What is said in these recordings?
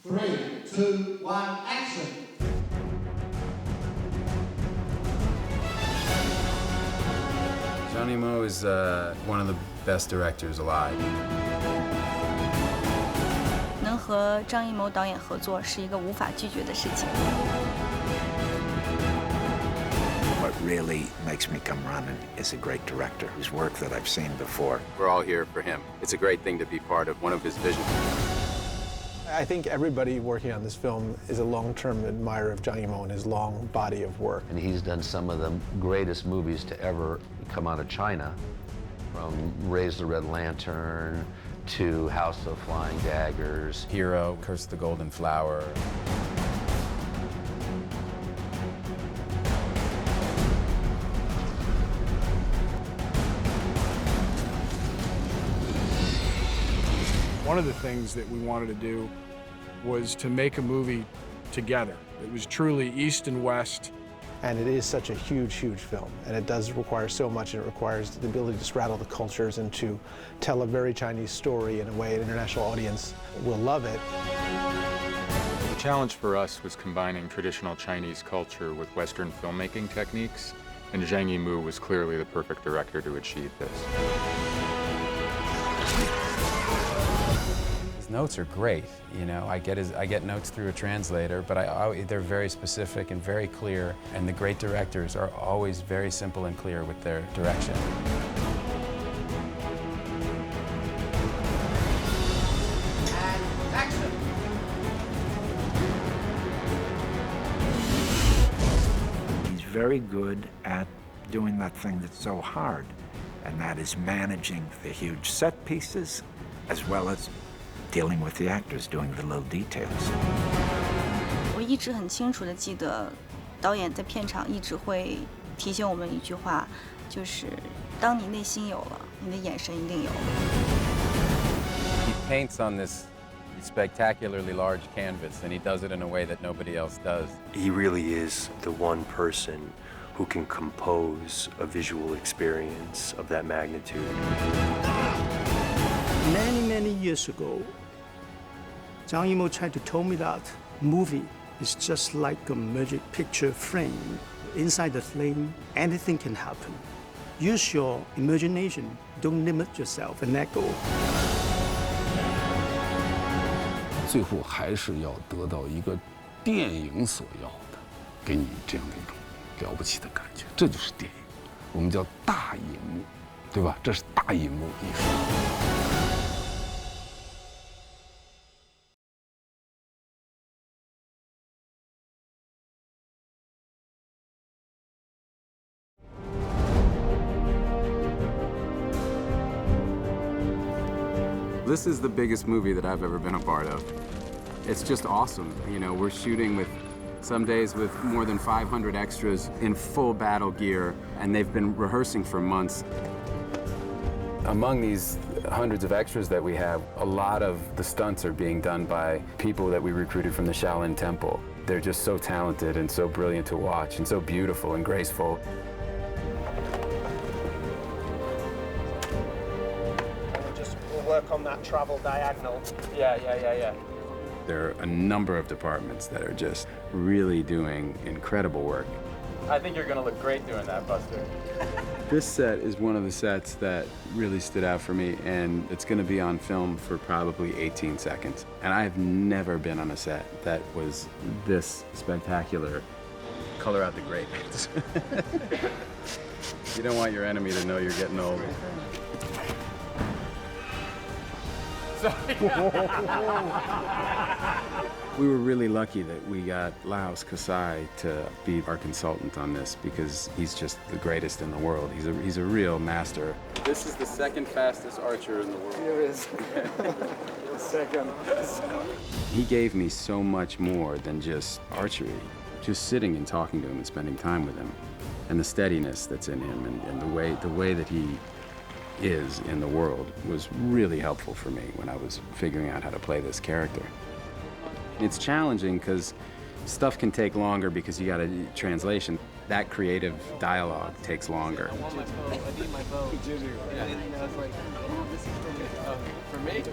3, 2, 1, action! Zhang Yimou is one of the best directors alive. 能和张艺谋导演合作是一个无法拒绝的事情。What really makes me come running is a great director whose work that I've seen before. We're all here for him. It's a great thing to be part of one of his visions. I think everybody working on this film is a long-term admirer of Zhang Yimou and his long body of work. And he's done some of the greatest movies to ever come out of China, from Raise the Red Lantern to House of Flying Daggers. Hero, Curse of the Golden Flower. One of the things that we wanted to do was to make a movie together. It was truly East and West. And it is such a huge, huge film. And it does require so much, and it requires the ability to straddle the cultures and to tell a very Chinese story in a way an international audience will love it. The challenge for us was combining traditional Chinese culture with Western filmmaking techniques, and Zhang Yimou was clearly the perfect director to achieve this. His notes are great, you know. I get notes through a translator, but they're very specific and very clear. And the great directors are always very simple and clear with their direction. And action! He's very good at doing that thing that's so hard, and that is managing the huge set pieces as well as dealing with the actors, doing the little details. 我一直很清楚地记得，导演在片场一直会提醒我们一句话，就是当你内心有了，你的眼神一定有。He paints on this spectacularly large canvas, and he does it in a way that nobody else does. He really is the one person who can compose a visual experience of that magnitude. Many years ago, Zhang Yimou tried to tell me that movie is just like a magic picture frame. Inside the frame, anything can happen. Use your imagination. Don't limit yourself and let go. 最后还是要得到一个电影所要的，给你这样的一种了不起的感觉，这就是电影。我们叫大银幕，对吧？这是大银幕艺术。This is the biggest movie that I've ever been a part of. It's just awesome. You know, we're shooting with some days with more than 500 extras in full battle gear, and they've been rehearsing for months. Among these hundreds of extras that we have, a lot of the stunts are being done by people that we recruited from the Shaolin Temple. They're just so talented and so brilliant to watch and so beautiful and graceful. Work on that travel diagonal. Yeah. There are a number of departments that are just really doing incredible work. I think you're gonna look great doing that, Buster. This set is one of the sets that really stood out for me, and it's gonna be on film for probably 18 seconds. And I've never been on a set that was this spectacular. Color out the grapes. You don't want your enemy to know you're getting old. We were really lucky that we got Laos Kasai to be our consultant on this because he's just the greatest in the world. He's a real master. This is the second fastest archer in the world. Here is. The second. He gave me so much more than just archery. Just sitting and talking to him and spending time with him, and the steadiness that's in him, and the way that he is in the world was really helpful for me when I was figuring out how to play this character. It's challenging because stuff can take longer because you got a translation. That creative dialogue takes longer. I need my bow. And I was like, oh, this is for me. me.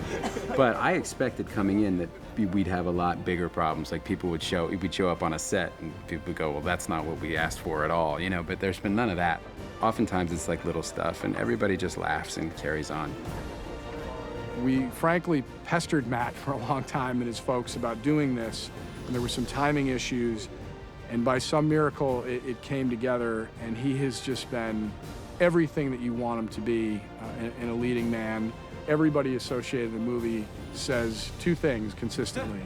But I expected coming in that we'd have a lot bigger problems. Like we'd show up on a set and people would go, well, that's not what we asked for at all, you know, but there's been none of that. Oftentimes it's like little stuff and everybody just laughs and carries on. We frankly pestered Matt for a long time and his folks about doing this, and there were some timing issues, and by some miracle it came together, and he has just been everything that you want him to be in a leading man. Everybody associated with the movie says two things consistently.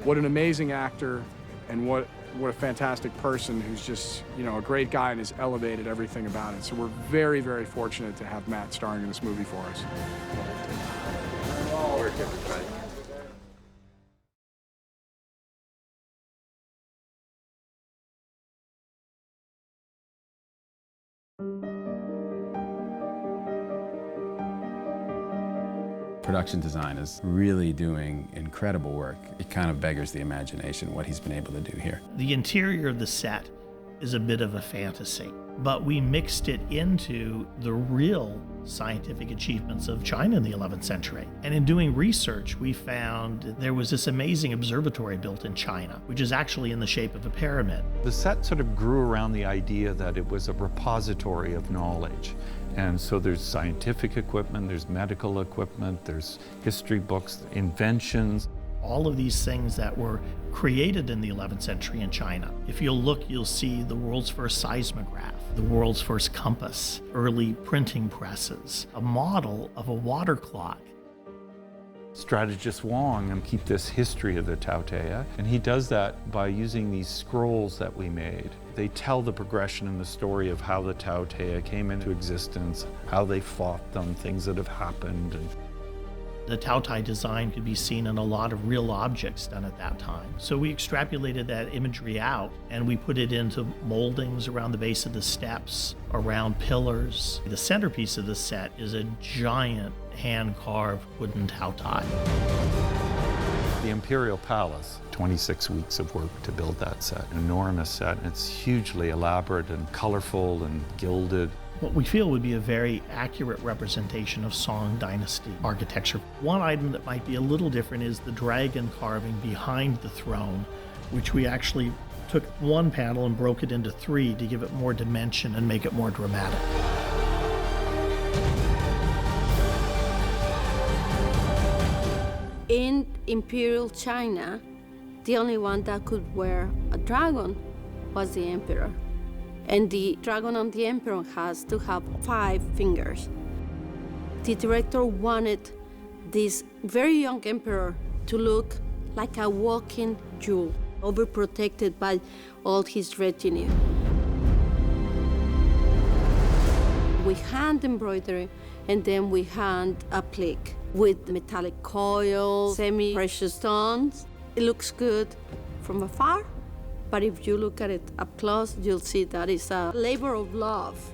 What an amazing actor, and what a fantastic person who's just, you know, a great guy and has elevated everything about it. So we're very, very fortunate to have Matt starring in this movie for us. Production design is really doing incredible work. It kind of beggars the imagination what he's been able to do here. The interior of the set is a bit of a fantasy, but we mixed it into the real scientific achievements of China in the 11th century. And in doing research, we found there was this amazing observatory built in China, which is actually in the shape of a pyramid. The set sort of grew around the idea that it was a repository of knowledge. And so there's scientific equipment, there's medical equipment, there's history books, inventions. All of these things that were created in the 11th century in China. If you'll look, you'll see the world's first seismograph, the world's first compass, early printing presses, a model of a water clock. Strategist Wong keep this history of the Tao Te, and he does that by using these scrolls that we made. They tell the progression and the story of how the Tao Te came into existence, how they fought them, things that have happened. The Tao Tai design could be seen in a lot of real objects done at that time. So we extrapolated that imagery out and we put it into moldings around the base of the steps, around pillars. The centerpiece of the set is a giant hand-carved wooden Tao Tai. The Imperial Palace, 26 weeks of work to build that set. An enormous set, and it's hugely elaborate and colorful and gilded. What we feel would be a very accurate representation of Song Dynasty architecture. One item that might be a little different is the dragon carving behind the throne, which we actually took one panel and broke it into three to give it more dimension and make it more dramatic. In Imperial China, the only one that could wear a dragon was the emperor. And the dragon on the emperor has to have 5 fingers. The director wanted this very young emperor to look like a walking jewel, overprotected by all his retinue. We hand embroidery, and then we hand applique with metallic coils, semi-precious stones. It looks good from afar, but if you look at it up close, you'll see that it's a labor of love.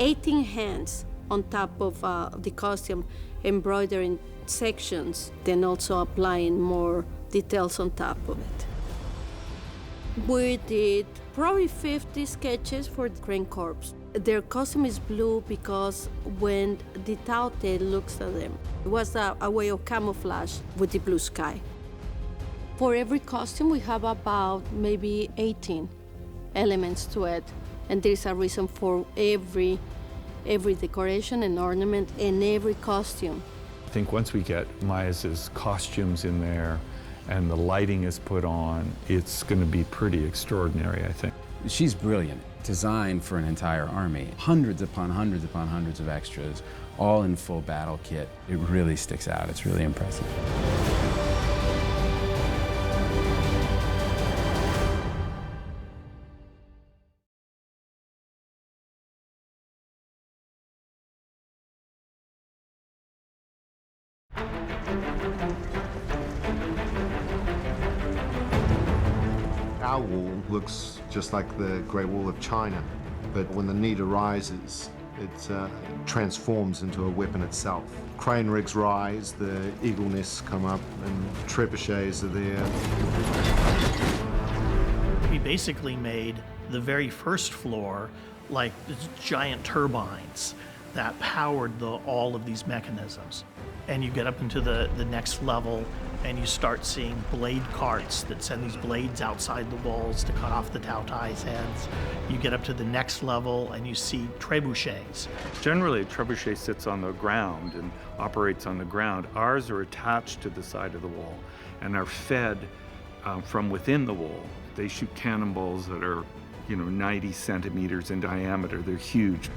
18 hands on top of the costume, embroidering sections, then also applying more details on top of it. We did probably 50 sketches for the Crane Corps. Their costume is blue because when the Tao Te looks at them, it was a way of camouflage with the blue sky. For every costume, we have about maybe 18 elements to it, and there's a reason for every decoration and ornament in every costume. I think once we get Maya's costumes in there and the lighting is put on, it's going to be pretty extraordinary, I think. She's brilliant. Designed for an entire army. Hundreds upon hundreds upon hundreds of extras, all in full battle kit. It really sticks out. It's really impressive. Our wall looks just like the Great Wall of China, but when the need arises, it transforms into a weapon itself. Crane rigs rise, the eagle nests come up, and trebuchets are there. We basically made the very first floor like giant turbines that powered all of these mechanisms. and you get up into the next level, and you start seeing blade carts that send these blades outside the walls to cut off the Tao Tai's heads. You get up to the next level, and you see trebuchets. Generally, a trebuchet sits on the ground and operates on the ground. Ours are attached to the side of the wall and are fed from within the wall. They shoot cannonballs that are, 90 centimeters in diameter. They're huge.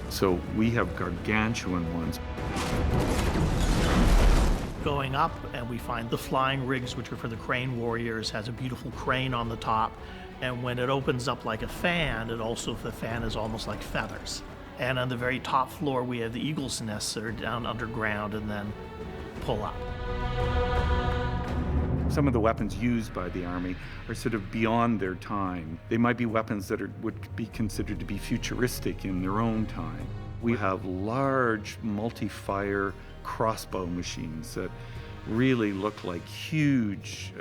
So we have gargantuan ones. Going up, and we find the flying rigs, which are for the crane warriors, has a beautiful crane on the top. And when it opens up like a fan, the fan is almost like feathers. And on the very top floor, we have the eagle's nests that are down underground and then pull up. Some of the weapons used by the Army are sort of beyond their time. They might be weapons that would be considered to be futuristic in their own time. We have large multi-fire crossbow machines that really look like huge,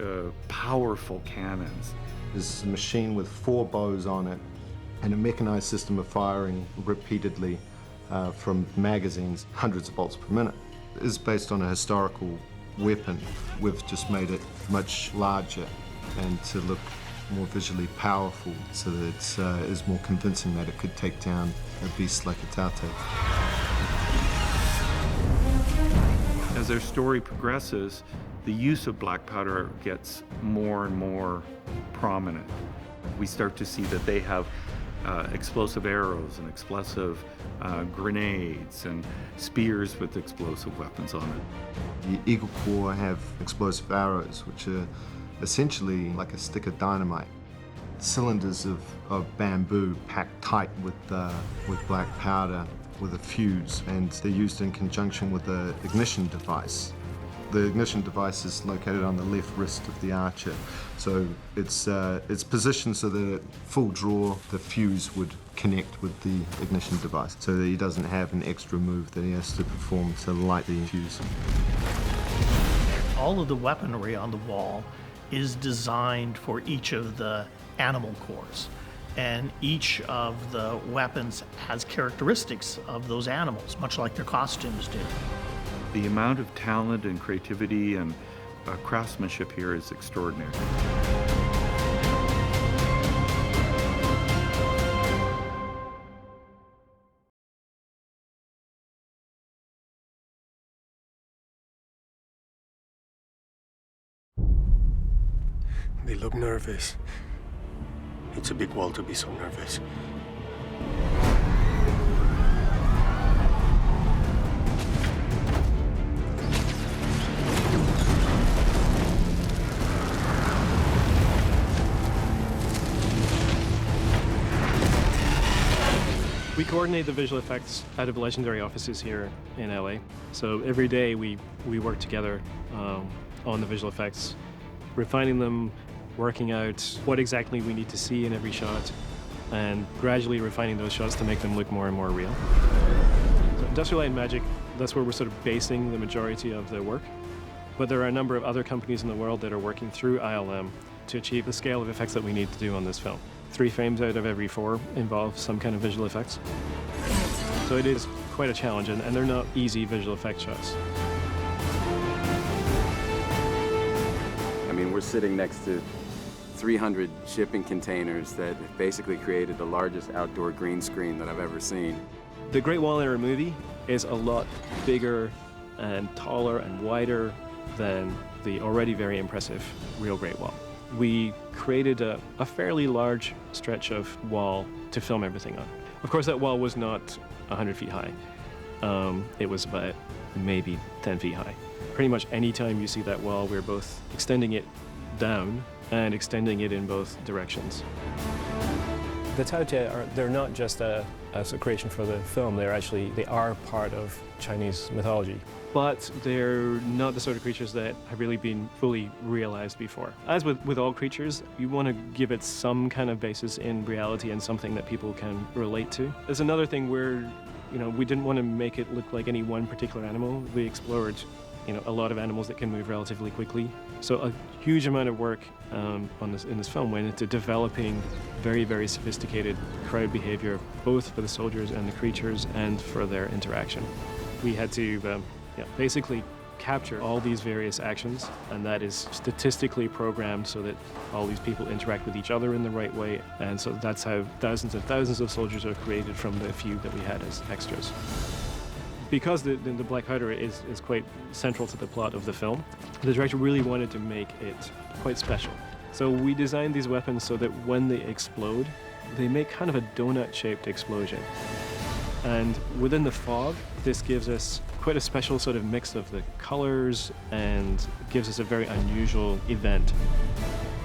powerful cannons. There's a machine with 4 bows on it and a mechanized system of firing repeatedly from magazines, hundreds of bolts per minute. It's based on a historical weapon. We've just made it much larger and to look more visually powerful so that it is more convincing that it could take down a beast like a Tao Tai. As their story progresses, the use of black powder gets more and more prominent. We start to see that they have explosive arrows and explosive grenades and spears with explosive weapons on it. The Eagle Corps have explosive arrows, which are essentially like a stick of dynamite. Cylinders of bamboo packed tight with black powder with a fuse, and they're used in conjunction with the ignition device. The ignition device is located on the left wrist of the archer, so it's positioned so that at full draw, the fuse would connect with the ignition device, so that he doesn't have an extra move that he has to perform to light the fuse. All of the weaponry on the wall is designed for each of the animal corps. And each of the weapons has characteristics of those animals, much like their costumes do. The amount of talent and creativity and craftsmanship here is extraordinary. They look nervous. It's a big wall to be so nervous. We coordinate the visual effects out of Legendary offices here in LA. So every day we work together on the visual effects, refining them, working out what exactly we need to see in every shot, and gradually refining those shots to make them look more and more real. So Industrial Light and Magic, that's where we're sort of basing the majority of the work. But there are a number of other companies in the world that are working through ILM to achieve the scale of effects that we need to do on this film. 3 frames out of every 4 involve some kind of visual effects. So it is quite a challenge, and they're not easy visual effect shots. I mean, we're sitting next to 300 shipping containers that basically created the largest outdoor green screen that I've ever seen. The Great Wall in our movie is a lot bigger and taller and wider than the already very impressive real Great Wall. We created a fairly large stretch of wall to film everything on. Of course, that wall was not 100 feet high. It was about maybe 10 feet high. Pretty much any time you see that wall, we're both extending it down and extending it in both directions. The Tao Tai they're not just a creation for the film, they are part of Chinese mythology. But they're not the sort of creatures that have really been fully realized before. As with all creatures, you want to give it some kind of basis in reality and something that people can relate to. There's another thing where, we didn't want to make it look like any one particular animal. We explored, a lot of animals that can move relatively quickly. So a huge amount of work in this film went into developing very, very sophisticated crowd behavior, both for the soldiers and the creatures and for their interaction. We had to basically capture all these various actions, and that is statistically programmed so that all these people interact with each other in the right way. And so that's how thousands and thousands of soldiers are created from the few that we had as extras. Because the Black Powder is quite central to the plot of the film, the director really wanted to make it quite special. So we designed these weapons so that when they explode, they make kind of a donut-shaped explosion. And within the fog, this gives us quite a special sort of mix of the colors and gives us a very unusual event.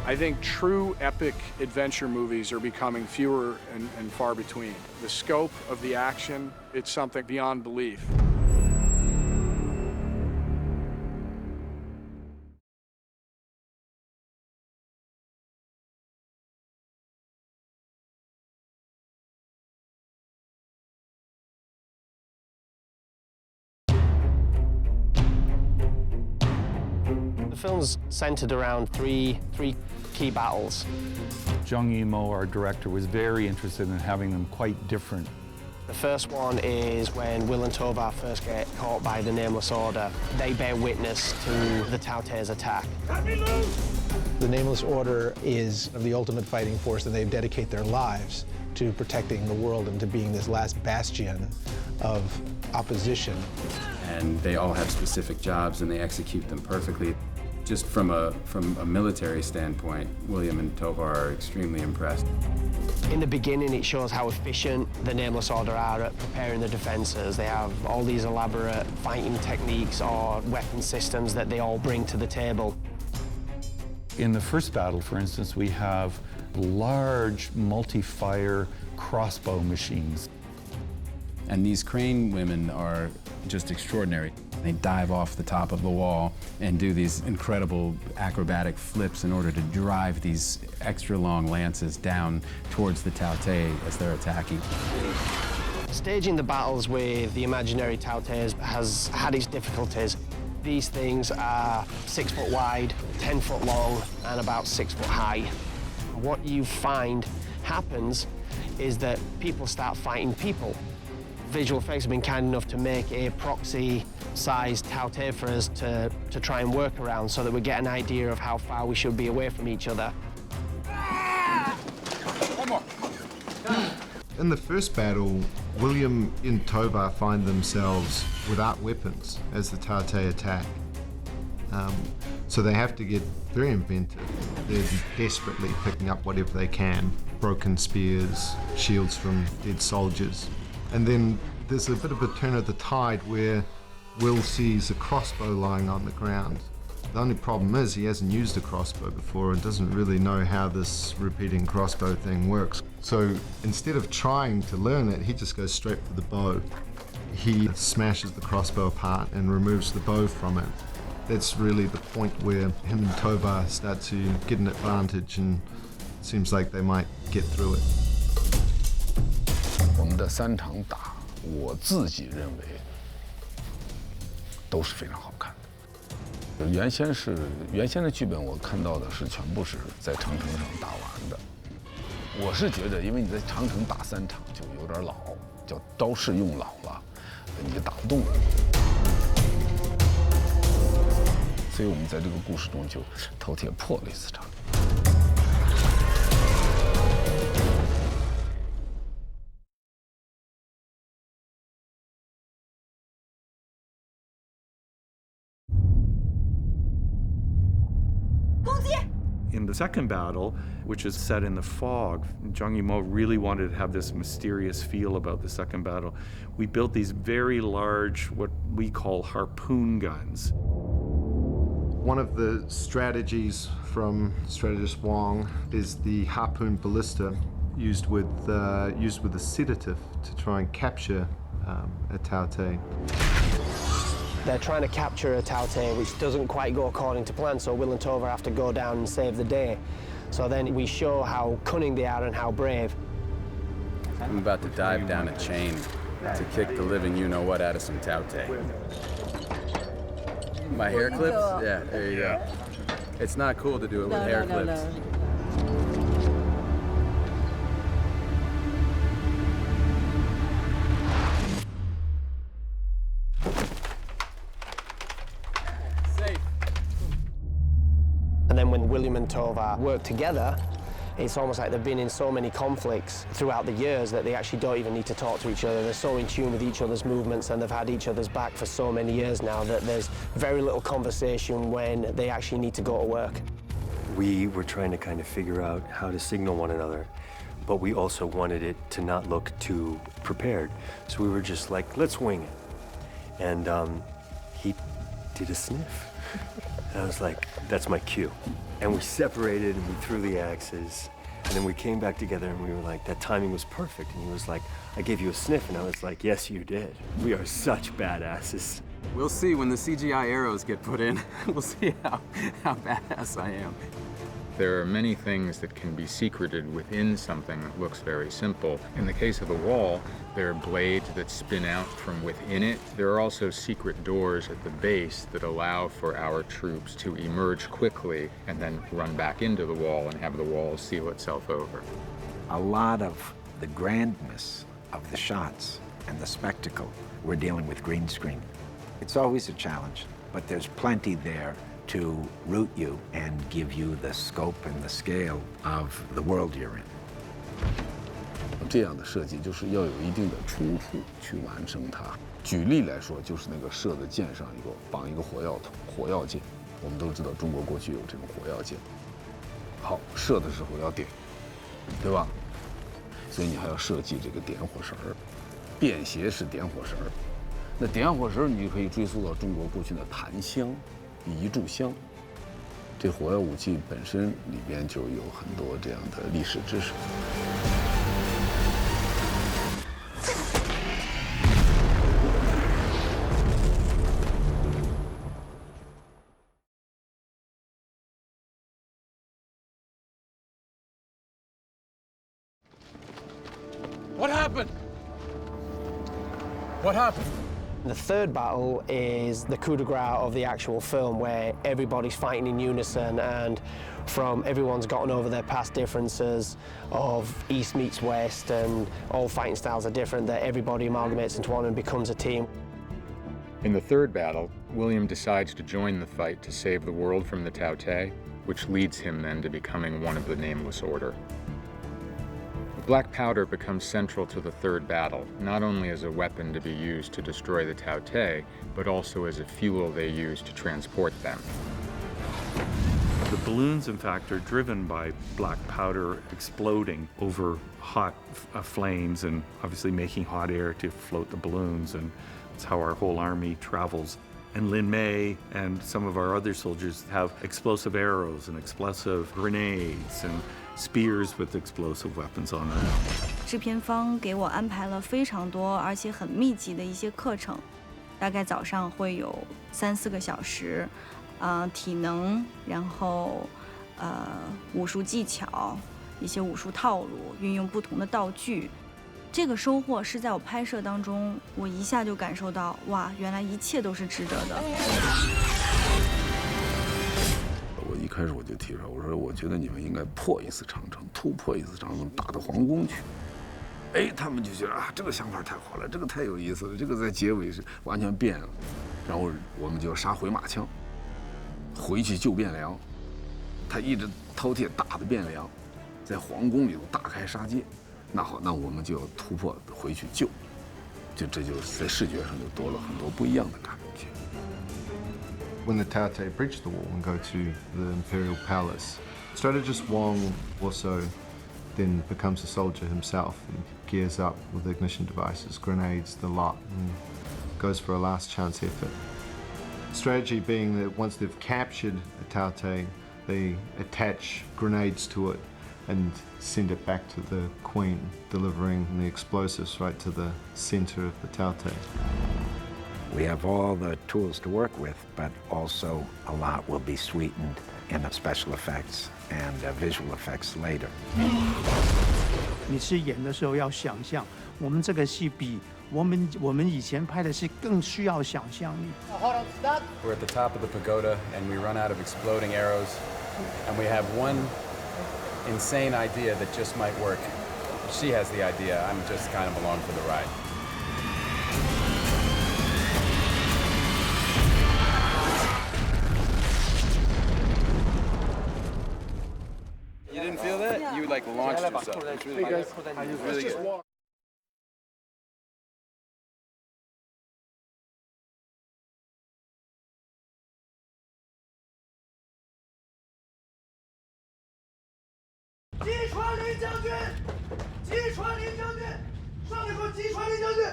I think true epic adventure movies are becoming fewer and far between. The scope of the action, it's something beyond belief. The film's centered around three key battles. Zhang Yimou, our director, was very interested in having them quite different. The first one is when Will and Tovar first get caught by the Nameless Order. They bear witness to the Tao Te's attack. The Nameless Order is the ultimate fighting force, and they dedicate their lives to protecting the world and to being this last bastion of opposition. And they all have specific jobs and they execute them perfectly. Just from a military standpoint, William and Tovar are extremely impressed. In the beginning, it shows how efficient the Nameless Order are at preparing the defenses. They have all these elaborate fighting techniques or weapon systems that they all bring to the table. In the first battle, for instance, we have large multi-fire crossbow machines. And these crane women are just extraordinary. They dive off the top of the wall and do these incredible acrobatic flips in order to drive these extra long lances down towards the Tao Te as they're attacking. Staging the battles with the imaginary Tao Te's has had its difficulties. These things are 6 foot wide, 10 foot long, and about 6 foot high. What you find happens is that people start fighting people. Visual Effects have been kind enough to make a proxy-sized Tao Te for us to try and work around so that we get an idea of how far we should be away from each other. In the first battle, William and Tovar find themselves without weapons as the Tao Te attack. So they have to get very inventive. They're desperately picking up whatever they can. Broken spears, shields from dead soldiers. And then there's a bit of a turn of the tide where Will sees a crossbow lying on the ground. The only problem is he hasn't used a crossbow before and doesn't really know how this repeating crossbow thing works. So instead of trying to learn it, he just goes straight for the bow. He smashes the crossbow apart and removes the bow from it. That's really the point where him and Tovar start to get an advantage, and it seems like they might get through it. 我们的3场打，我自己认为都是非常好看的。原先的剧本我看到的是全部是在长城上打完的。我是觉得，因为你在长城打3场就有点老，叫招式用老了，你就打不动了。所以我们在这个故事中就饕餮破了1次场。 In the second battle, which is set in the fog, Zhang Yimou really wanted to have this mysterious feel about the second battle. We built these very large, what we call harpoon guns. One of the strategies from strategist Wong is the harpoon ballista used with a sedative to try and capture a Tao Te. They're trying to capture a Tao Te, which doesn't quite go according to plan, so Will and Tovar have to go down and save the day. So then we show how cunning they are and how brave. I'm about to dive down a chain to kick the living you-know-what out of some Tao Te. My hair clips? Yeah, there you go. It's not cool to do it with hair clips. And then when William and Tova work together, it's almost like they've been in so many conflicts throughout the years that they actually don't even need to talk to each other. They're so in tune with each other's movements, and they've had each other's back for so many years now that there's very little conversation when they actually need to go to work. We were trying to kind of figure out how to signal one another, but we also wanted it to not look too prepared. So we were just like, let's wing it. And he did a sniff. And I was like, that's my cue. And we separated and we threw the axes. And then we came back together and we were like, that timing was perfect. And he was like, I gave you a sniff. And I was like, yes, you did. We are such badasses. We'll see when the CGI arrows get put in. We'll see how badass I am. There are many things that can be secreted within something that looks very simple. In the case of the wall, there are blades that spin out from within it. There are also secret doors at the base that allow for our troops to emerge quickly and then run back into the wall and have the wall seal itself over. A lot of the grandness of the shots and the spectacle, we're dealing with green screen. It's always a challenge, but there's plenty there to root you and give you the scope and the scale of the world you're in. 这样的设计就是要有一定的出处去完成它。举例来说，就是那个射的箭上绑一个火药筒、火药箭。我们都知道中国过去有这种火药箭。好，射的时候要点，对吧？所以你还要设计这个点火绳儿，便携式点火绳儿。那点火绳儿你就可以追溯到中国过去的檀香、一炷香。这火药武器本身里边就有很多这样的历史知识。What happened? What happened? The third battle is the coup de grace of the actual film, where everybody's fighting in unison and everyone's gotten over their past differences of East meets West and all fighting styles are different, that everybody amalgamates into one and becomes a team. In the third battle, William decides to join the fight to save the world from the Tao Te, which leads him then to becoming one of the Nameless Order. Black powder becomes central to the third battle, not only as a weapon to be used to destroy the Tao Te, but also as a fuel they use to transport them. The balloons, in fact, are driven by black powder exploding over hot flames and obviously making hot air to float the balloons, and that's how our whole army travels. And Lin Mei and some of our other soldiers have explosive arrows and explosive grenades and spears with explosive weapons on them. 制片方给我安排了非常多而且很密集的一些课程，大概早上会有3-4个小时，体能，然后武术技巧，一些武术套路，运用不同的道具。这个收获是在我拍摄当中，我一下就感受到，哇，原来一切都是值得的。我一开始我就提出来，我说我觉得你们应该破一次长城，突破一次长城，打到皇宫去。哎，他们就觉得啊，这个想法太好了，这个太有意思了，这个在结尾是完全变了。然后我们就要杀回马枪，回去救汴梁。他一直饕餮打的汴梁，在皇宫里头大开杀戒。那好，那我们就要突破回去救，这就在视觉上就多了很多不一样的感觉。When the Tao Te breach the wall and go to the Imperial Palace, strategist Wong also then becomes a soldier himself and gears up with ignition devices, grenades, the lot, and goes for a last chance effort. Strategy being that once they've captured the Tao Te, they attach grenades to it and send it back to the Queen, delivering the explosives right to the center of the Tao Te. We have all the tools to work with, but also a lot will be sweetened in the special effects and visual effects later. 你是演的时候要想象，我们这个戏比我们以前拍的戏更需要想象力。Hold on, stop. We're at the top of the pagoda, and we run out of exploding arrows, and we have one insane idea that just might work. She has the idea. I'm just kind of along for the ride. You like launched yourself. It's really good. It's really good. 击穿林将军！击穿林将军！上面说击穿林将军！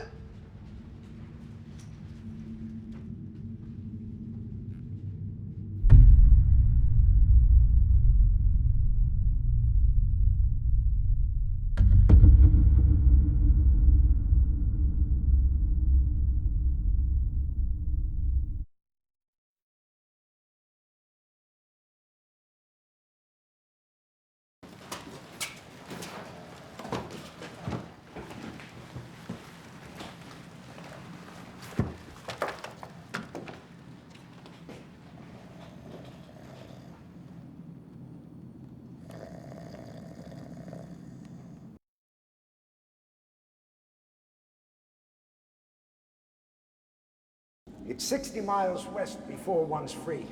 It's 60 miles west before one's free.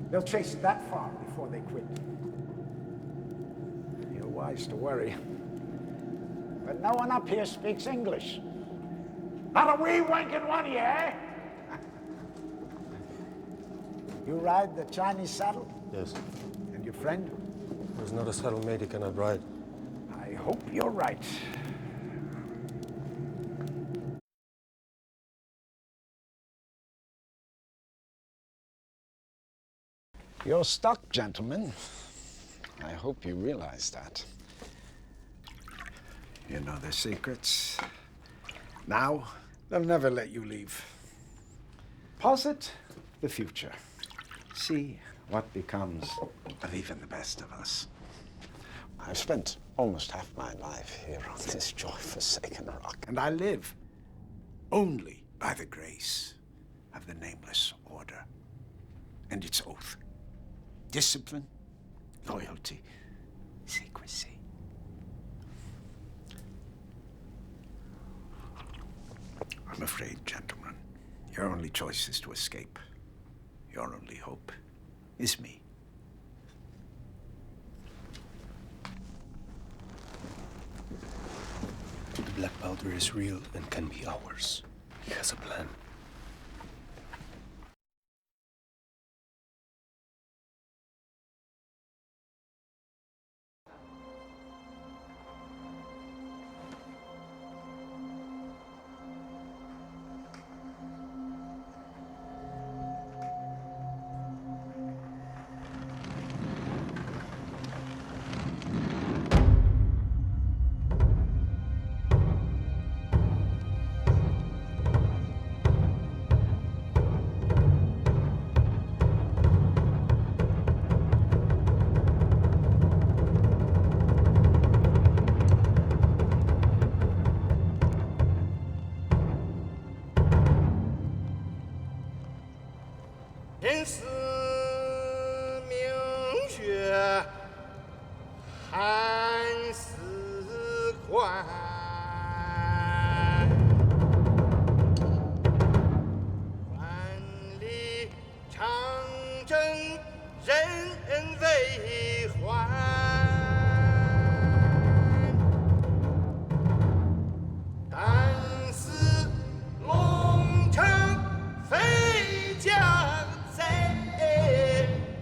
They'll chase it that far before they quit. You're wise to worry. But no one up here speaks English. Not a wee wanking one, yeah? You ride the Chinese saddle? Yes. And your friend? There's not a saddle mate he cannot ride. I hope you're right. You're stuck, gentlemen. I hope you realize that. You know the secrets. Now, they'll never let you leave. Posit the future. See what becomes of even the best of us. I've spent almost half my life here on this joy-forsaken rock, and I live only by the grace of the Nameless Order and its oath. Discipline, loyalty, secrecy. I'm afraid, gentlemen, your only choice is to escape. Your only hope is me. The black powder is real and can be ours. He has a plan.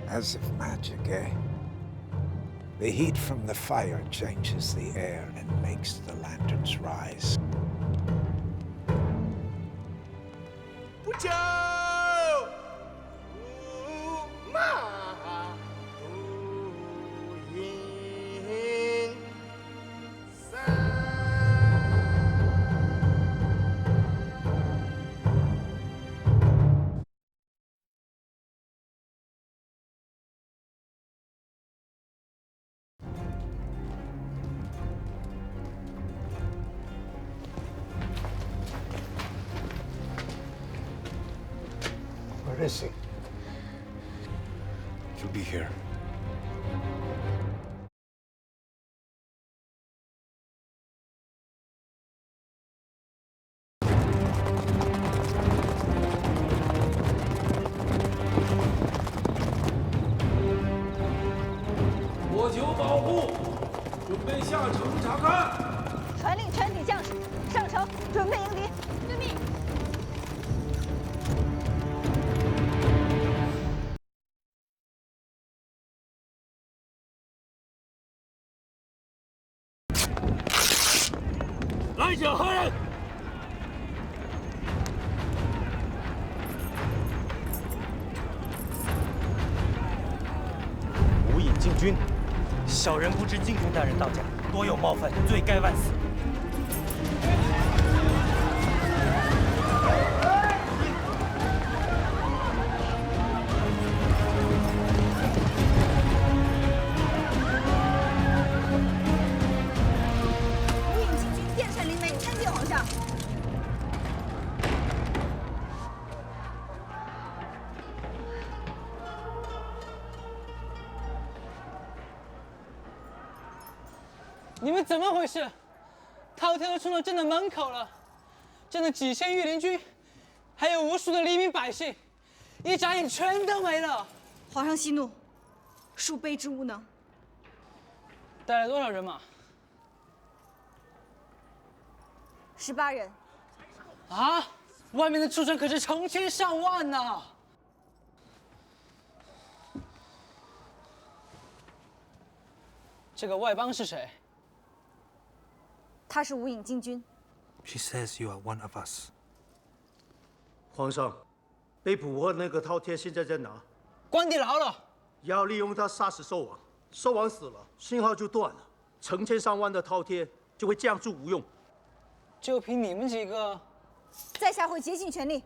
As if magic, eh? The heat from the fire changes the air and makes the lanterns rise. Where is he? He'll be here. 火球保护，准备下城查看。传令全体将士上城，准备迎敌。遵命。来者何人？无影进军，小人不知靖军大人到家，多有冒犯，罪该万死。无影进军，电闪灵媒，参见皇上。你们怎么回事？饕餮都冲到朕的门口了，朕的几千御林军，还有无数的黎民百姓，一眨眼全都没了。皇上息怒，恕卑职无能。带来多少人马？18人。啊！外面的畜生可是成千上万呐！这个外邦是谁？他是无影进军。She says you are one of us. 皇上，被捕获那个饕餮现在在哪？关地牢了。要利用他杀死兽王，兽王死了，信号就断了，成千上万的饕餮就会降注无用。就凭你们几个？在下会竭尽全力